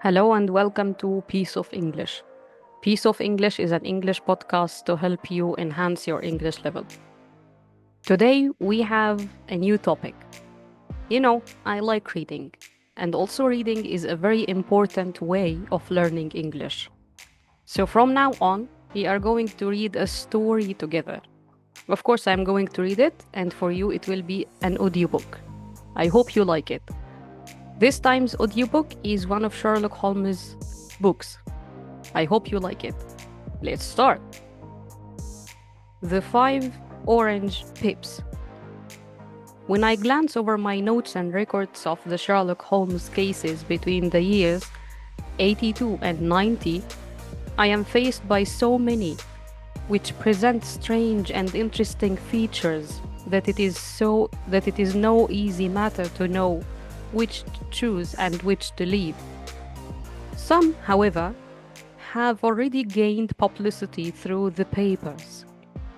Hello and welcome to Piece of English. Piece of English is an English podcast to help you enhance your English level. Today we have a new topic. I like reading, and also reading is a very important way of learning English. So from now on, we are going to read a story together. Of course, I'm going to read it, and for you, it will be an audiobook. I hope you like it. This time's audiobook is one of Sherlock Holmes' books. I hope you like it. Let's start. The 5 Orange Pips. When I glance over my notes and records of the Sherlock Holmes cases between the years 82 and 90, I am faced by so many which present strange and interesting features that it is no easy matter to know which to choose and which to leave. Some, however, have already gained publicity through the papers,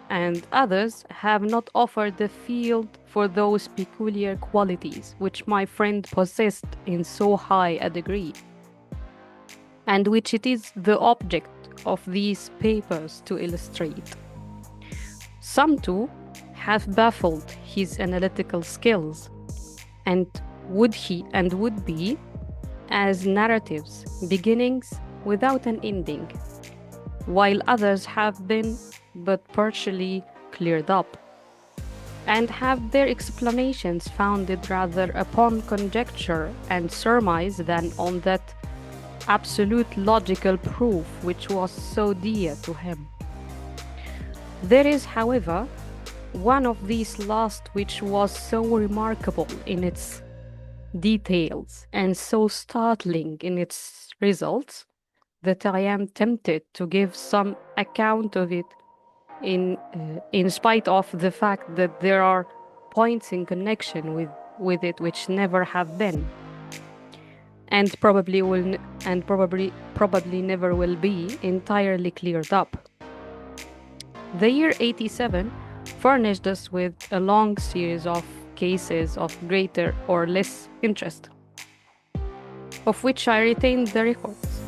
and others have not offered the field for those peculiar qualities which my friend possessed in so high a degree, and which it is the object of these papers to illustrate. Some, too, have baffled his analytical skills, and would be as narratives, beginnings without an ending, while others have been but partially cleared up, and have their explanations founded rather upon conjecture and surmise than on that absolute logical proof which was so dear to him. There is, however, one of these last which was so remarkable in its details and so startling in its results that I am tempted to give some account of it in spite of the fact that there are points in connection with it which never have been and probably never will be entirely cleared up. The year 87 furnished us with a long series of cases of greater or less interest, of which I retained the records.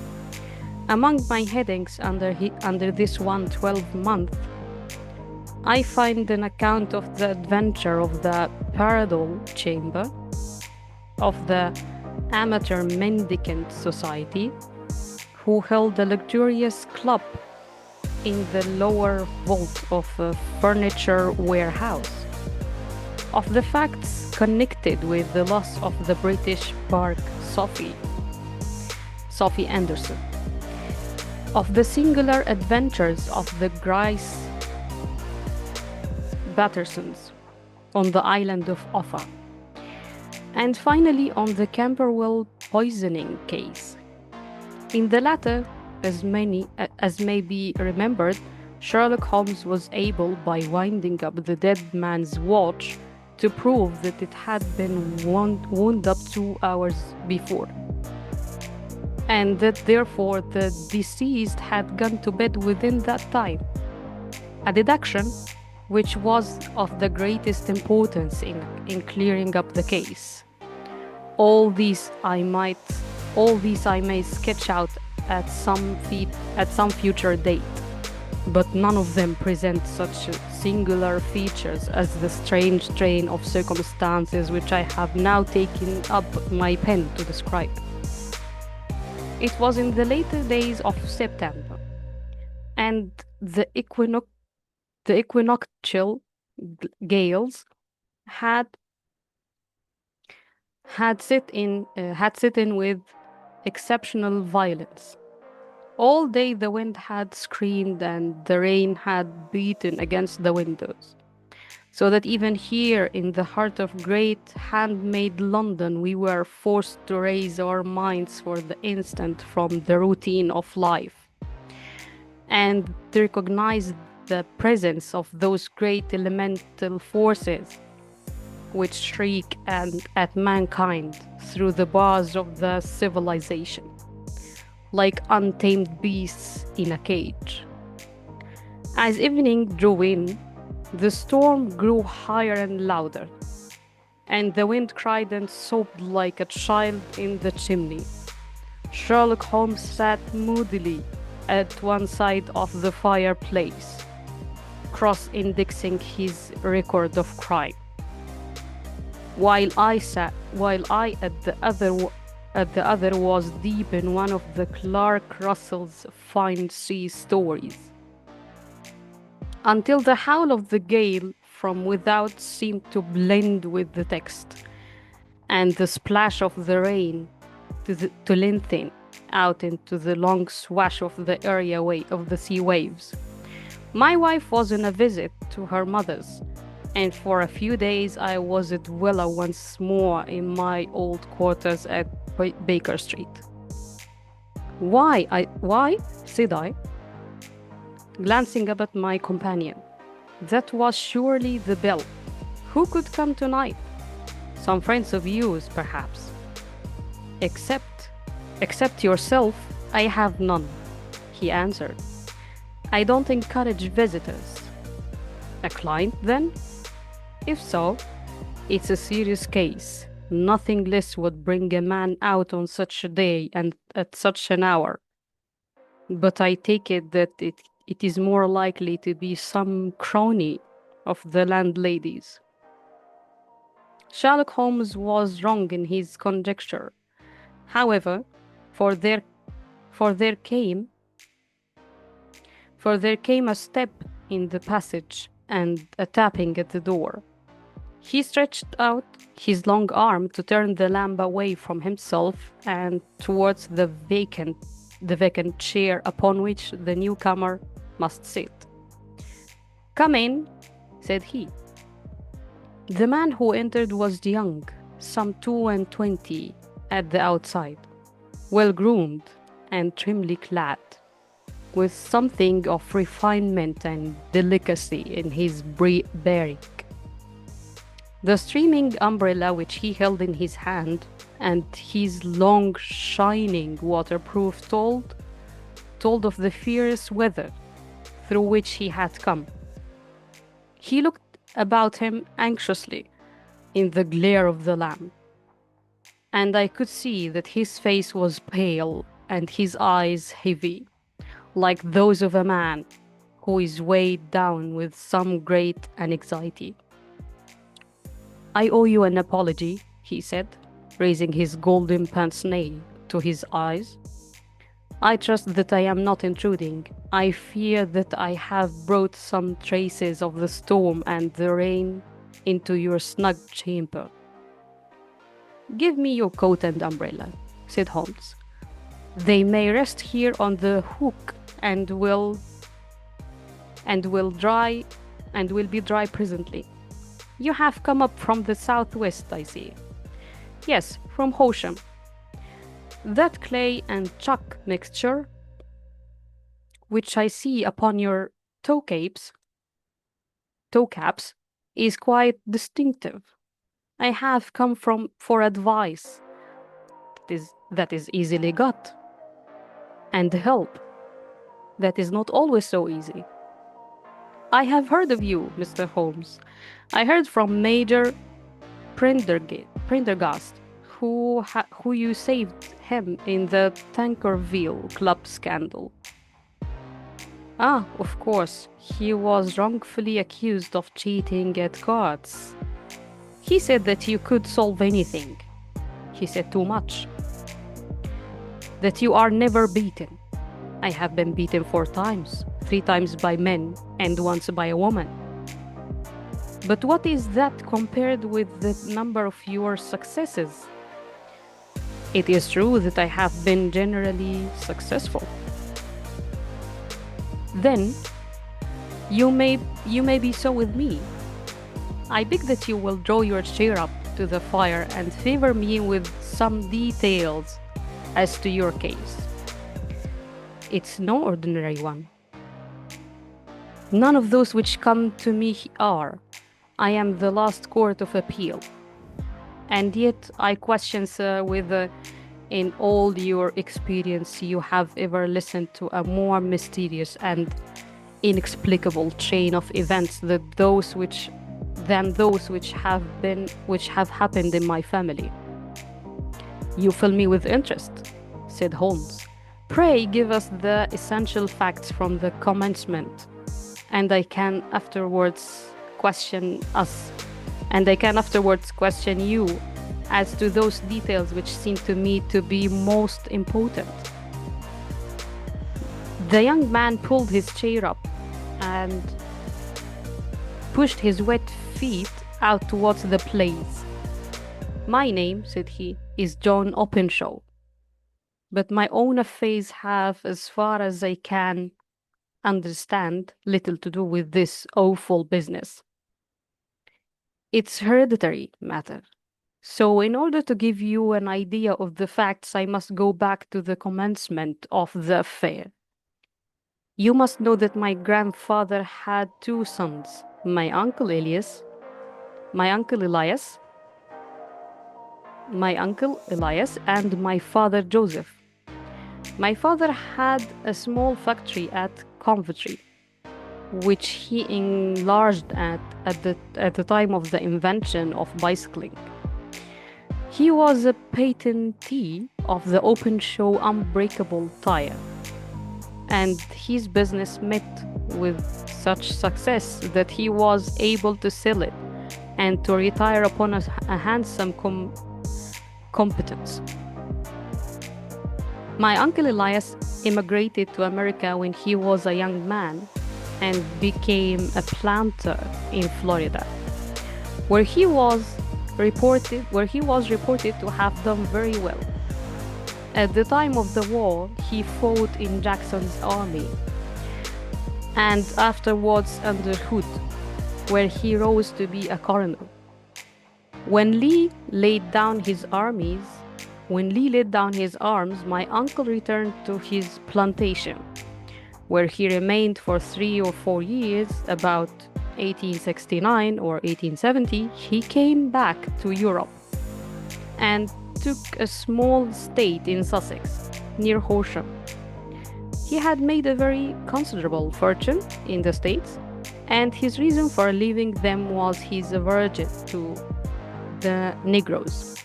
Among my headings under this 12-month, I find an account of the adventure of the Paradol Chamber, of the Amateur Mendicant Society, who held a luxurious club in the lower vault of a furniture warehouse, of the facts connected with the loss of the British bark Sophie Anderson, of the singular adventures of the Grice Battersons on the island of Offa, and finally on the Camberwell poisoning case. In the latter, as may be remembered, Sherlock Holmes was able, by winding up the dead man's watch, to prove that it had been wound up 2 hours before, and that therefore the deceased had gone to bed within that time, a deduction which was of the greatest importance in clearing up the case. All these I may sketch out at some future date, but none of them present such singular features as the strange train of circumstances which I have now taken up my pen to describe. It was in the later days of September, and the equinoctial gales had set in with exceptional violence. All day the wind had screamed and the rain had beaten against the windows, so that even here in the heart of great handmade London we were forced to raise our minds for the instant from the routine of life, and to recognize the presence of those great elemental forces which shriek at mankind through the bars of the civilization, like untamed beasts in a cage. As evening drew in, the storm grew higher and louder, and the wind cried and sobbed like a child in the chimney. Sherlock Holmes sat moodily at one side of the fireplace, cross-indexing his record of crime, while I at the other was deep in one of the Clark Russell's fine sea stories, until the howl of the gale from without seemed to blend with the text, and the splash of the rain to lengthen out into the long swash of the of the sea waves. My wife was on a visit to her mother's, and for a few days I was at Willa once more in my old quarters at Baker Street. Why, said I, glancing up at my companion. That was surely the bell. Who could come tonight? Some friends of yours, perhaps. Except yourself, I have none, he answered. I don't encourage visitors. A client, then? If so, it's a serious case. Nothing less would bring a man out on such a day and at such an hour. But I take it that it is more likely to be some crony of the landlady's. Sherlock Holmes was wrong in his conjecture. However, for there came a step in the passage and a tapping at the door. He stretched out his long arm to turn the lamp away from himself and towards the vacant chair upon which the newcomer must sit. "Come in," said he. The man who entered was young, some 22 at the outside, well-groomed and trimly clad, with something of refinement and delicacy in his bearing. The streaming umbrella which he held in his hand and his long, shining waterproof told of the fierce weather through which he had come. He looked about him anxiously in the glare of the lamp, and I could see that his face was pale and his eyes heavy, like those of a man who is weighed down with some great anxiety. "I owe you an apology," he said, raising his golden pince-nez to his eyes. "I trust that I am not intruding. I fear that I have brought some traces of the storm and the rain into your snug chamber." "Give me your coat and umbrella," said Holmes. "They may rest here on the hook and will be dry presently. You have come up from the southwest, I see." "Yes, from Horsham." "That clay and chalk mixture, which I see upon your toe caps, is quite distinctive. I have come for advice. That is easily got, and help. That is not always so easy. I have heard of you, Mr. Holmes. I heard from Major Prendergast, who you saved him in the Tankerville Club scandal." "Ah, of course, he was wrongfully accused of cheating at cards. He said that you could solve anything. He said too much. That you are never beaten. I have been beaten 4 times, 3 times by men and once by a woman. But what is that compared with the number of your successes? It is true that I have been generally successful." "Then you may be so with me. I beg that you will draw your chair up to the fire and favor me with some details as to your case. It's no ordinary one. None of those which come to me are. I am the last court of appeal. And yet I question, sir, whether in all your experience you have ever listened to a more mysterious and inexplicable chain of events than those which have happened in my family." "You fill me with interest," said Holmes. "Pray give us the essential facts from the commencement, and I can afterwards question us, and I can afterwards question you as to those details which seem to me to be most important." The young man pulled his chair up and pushed his wet feet out towards the place. "My name," said he, "is John Openshaw, but my own affairs have, as far as I can understand, little to do with this awful business. It's hereditary matter. So, in order to give you an idea of the facts, I must go back to the commencement of the affair. You must know that my grandfather had two sons, my uncle Elias, my uncle Elias, and my father Joseph. My father had a small factory at Coventry, which he enlarged at the time of the invention of bicycling. He was a patentee of the Openshaw unbreakable tire, and his business met with such success that he was able to sell it and to retire upon a handsome competence. My uncle Elias immigrated to America when he was a young man and became a planter in Florida, where he was reported to have done very well. At the time of the war, he fought in Jackson's army and afterwards under Hood, where he rose to be a colonel. When Lee laid down his arms, my uncle returned to his plantation, where he remained for 3 or 4 years. About 1869 or 1870, he came back to Europe and took a small estate in Sussex, near Horsham. He had made a very considerable fortune in the States, and his reason for leaving them was his aversion to the Negroes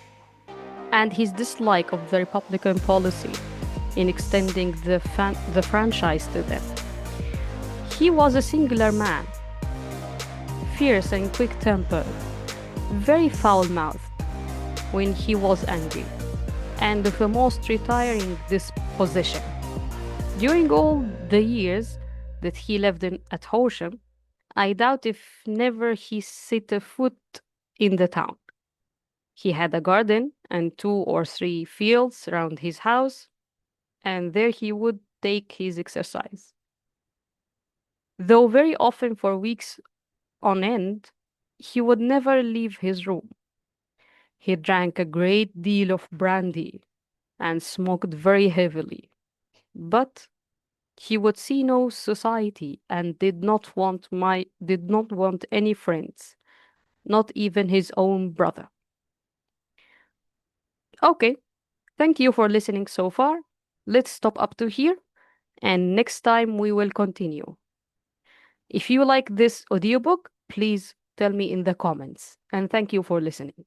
and his dislike of the Republican policy in extending the franchise to them. He was a singular man, fierce and quick-tempered, very foul-mouthed when he was angry, and of a most retiring disposition. During all the years that he lived at Horsham, I doubt if never he set a foot in the town. He had a garden and 2 or 3 fields round his house, and there he would take his exercise. Though very often for weeks on end, he would never leave his room. He drank a great deal of brandy and smoked very heavily, but he would see no society and did not want any friends, not even his own brother. Okay, thank you for listening so far. Let's stop up to here, and next time we will continue. If you like this audiobook, please tell me in the comments, and thank you for listening.